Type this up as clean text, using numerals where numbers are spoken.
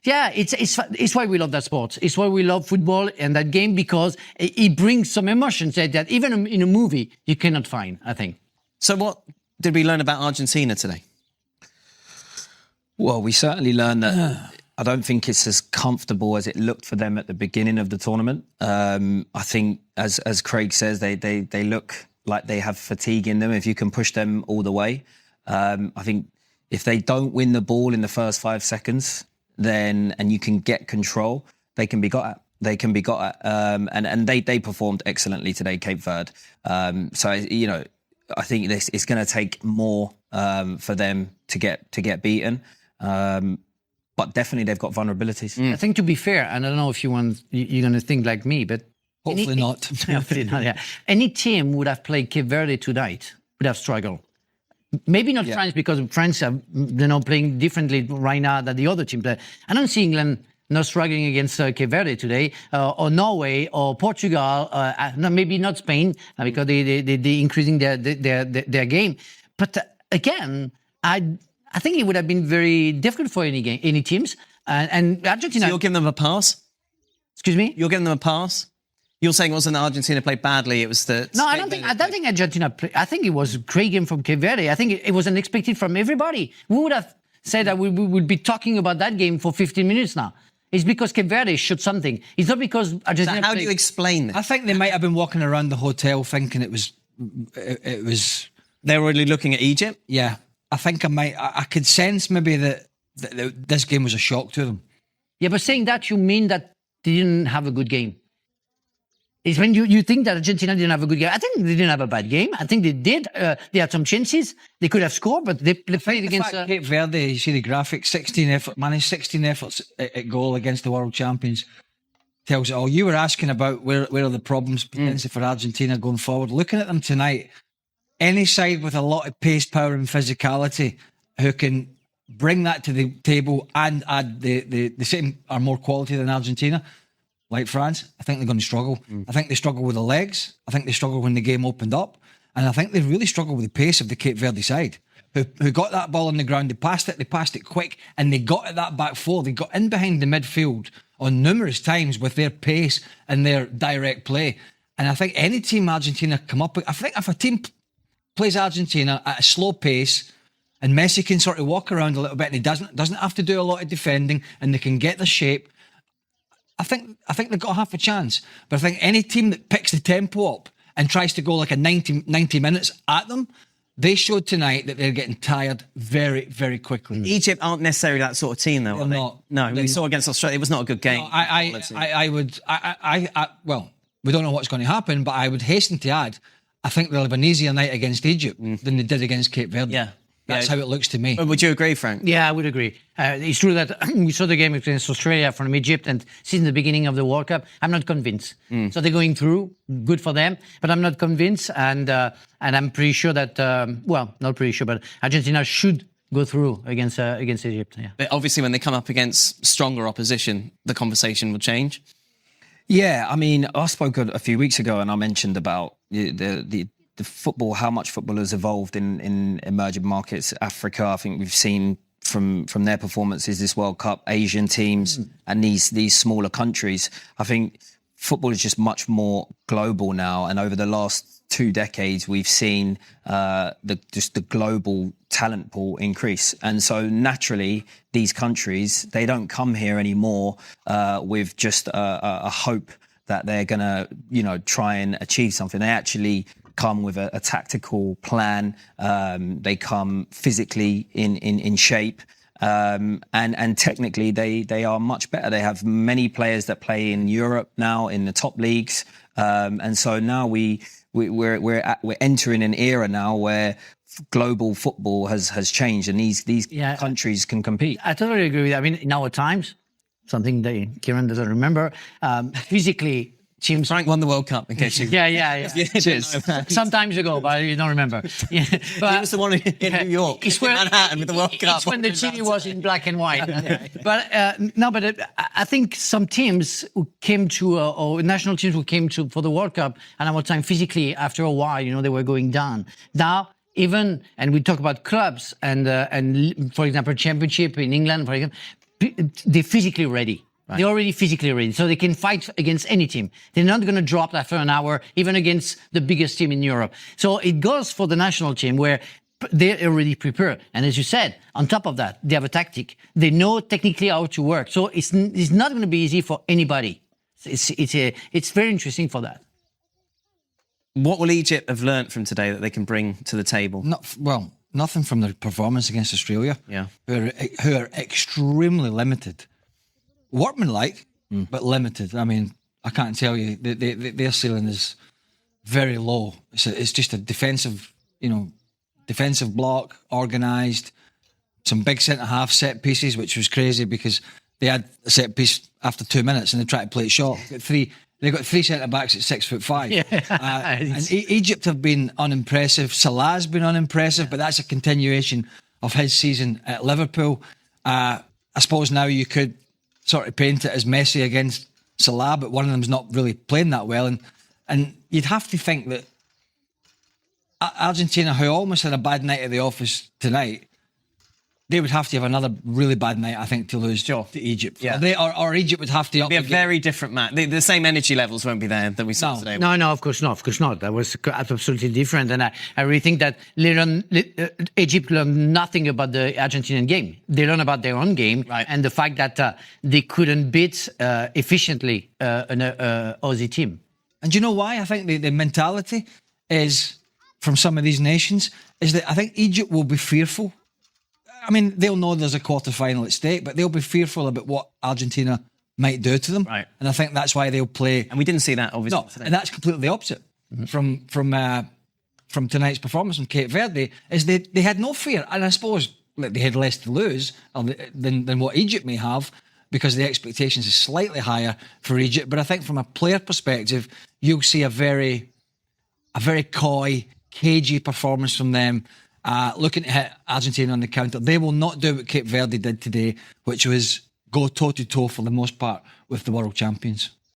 Yeah, it's why we love that sport. It's why we love football and that game, because it brings some emotions that even in a movie you cannot find, I think. So what did we learn about Argentina today? Well, we certainly learned that I don't think it's as comfortable as it looked for them at the beginning of the tournament. I think, as Craig says, they look like they have fatigue in them if you can push them all the way. I think if they don't win the ball in the first 5 seconds, then and you can get control, they can be got at. They can be got at. And they performed excellently today, Cape Verde. So, you know, I think it's going to take more for them to get beaten. But definitely they've got vulnerabilities. I think, to be fair, and I don't know if you're going to think like me, but Hopefully not. Hopefully not, yeah. Any team would have played Cape Verde tonight would have struggled. Maybe not France, because France are playing differently right now than the other teams. I don't see England not struggling against Cape Verde today, or Norway, or Portugal. Maybe not Spain, because they increasing their game. But again, I think it would have been very difficult for any teams. And Argentina. So you're giving them a pass? Excuse me? You're giving them a pass? You're saying it wasn't that Argentina played badly, it was that... No, I don't think Argentina played. I think it was a great game from Cape Verde. I think it was unexpected from everybody. We would have said that we would be talking about that game for 15 minutes now. It's because Cape Verde showed something. It's not because Argentina So how do you explain this? I think they might have been walking around the hotel thinking it was. They're really looking at Egypt? Yeah, I think I could sense maybe that this game was a shock to them. Yeah, but saying that, you mean that they didn't have a good game. It's when you think that Argentina didn't have a good game. I think they didn't have a bad game. I think they did. They had some chances. They could have scored, but they played against... Cape Verde, you see the graphic, managed 16 efforts at goal against the world champions. Tells it all. You were asking about where are the problems potentially for Argentina going forward. Looking at them tonight, any side with a lot of pace, power and physicality who can bring that to the table and add the same or more quality than Argentina, like France, I think they're going to struggle. I think they struggle with the legs. I think they struggle when the game opened up. And I think they really struggle with the pace of the Cape Verde side, who got that ball on the ground, they passed it quick, and they got at that back four. They got in behind the midfield on numerous times with their pace and their direct play. And I think any team Argentina come up with, I think if a team plays Argentina at a slow pace and Messi can sort of walk around a little bit and he doesn't have to do a lot of defending and they can get the shape, I think they've got half a chance. But I think any team that picks the tempo up and tries to go like a 90 minutes at them, they showed tonight that they're getting tired very, very quickly. Egypt aren't necessarily that sort of team, though. They're not. No, we saw against Australia. It was not a good game. No, well, we don't know what's going to happen, but I would hasten to add, I think they'll have an easier night against Egypt than they did against Cape Verde. Yeah. That's how it looks to me. Would you agree, Frank? Yeah, I would agree. It's true that we saw the game against Australia from Egypt, and since the beginning of the World Cup, I'm not convinced. So they're going through, good for them, but I'm not convinced, and I'm pretty sure that, not pretty sure, but Argentina should go through against Egypt. Yeah. But obviously, when they come up against stronger opposition, the conversation will change. Yeah, I mean, I spoke a few weeks ago and I mentioned about the football, how much football has evolved in emerging markets, Africa. I think we've seen from their performances this World Cup, Asian teams and these smaller countries. I think football is just much more global now. And over the last 2 decades, we've seen the global talent pool increase. And so naturally, these countries, they don't come here anymore with just a hope that they're going to, try and achieve something. They actually come with a tactical plan. They come physically in shape. And technically, they are much better. They have many players that play in Europe now in the top leagues. And so now we're entering an era now where global football has changed and these countries can compete. I totally agree with that. I mean, in our times, something that Kieran doesn't remember, physically, teams... Frank won the World Cup, in case you... Yeah. Cheers. Some times ago, but you don't remember. Yeah, but he was the one in New York, in Manhattan with the World Cup. It's when the TV was in black and white. But I think some teams who came to, or national teams who came to for the World Cup, and our time physically, after a while, they were going down. Now, and we talk about clubs and for example, championship in England, for example, they're physically ready. Right. They're already physically ready, so they can fight against any team. They're not going to drop after an hour, even against the biggest team in Europe. So it goes for the national team where they're already prepared. And as you said, on top of that, they have a tactic. They know technically how to work. So it's not going to be easy for anybody. It's very interesting for that. What will Egypt have learnt from today that they can bring to the table? Nothing from their performance against Australia. Yeah. Who are extremely limited. Workmanlike, but limited. I mean, I can't tell you. Their ceiling is very low. It's just a defensive block, organised, some big centre-half set pieces, which was crazy because they had a set piece after 2 minutes and they tried to play it short. They got three centre-backs at 6'5". Yeah. And Egypt have been unimpressive. Salah's been unimpressive, but that's a continuation of his season at Liverpool. I suppose now you could sort of paint it as Messi against Salah, but one of them's not really playing that well. And you'd have to think that Argentina, who almost had a bad night at the office tonight, they would have to have another really bad night, I think, to lose to Egypt. Yeah. Or Egypt would have to... It'll be a very different match. The same energy levels won't be there that we saw today. No, of course not. That was absolutely different. And I really think that Egypt learned nothing about the Argentinian game. They learned about their own game and the fact that they couldn't beat efficiently an Aussie team. And do you know why? I think the mentality is, from some of these nations, is that I think Egypt will be fearful. I mean, they'll know there's a quarter-final at stake, but they'll be fearful about what Argentina might do to them. Right. And I think that's why they'll play... And we didn't see that, obviously, today. And that's completely the opposite from tonight's performance from Cape Verde, is they had no fear. And I suppose they had less to lose than what Egypt may have, because the expectations are slightly higher for Egypt. But I think from a player perspective, you'll see a very coy, cagey performance from them. Looking to hit Argentina on the counter. They will not do what Cape Verde did today, which was go toe-to-toe for the most part with the world champions.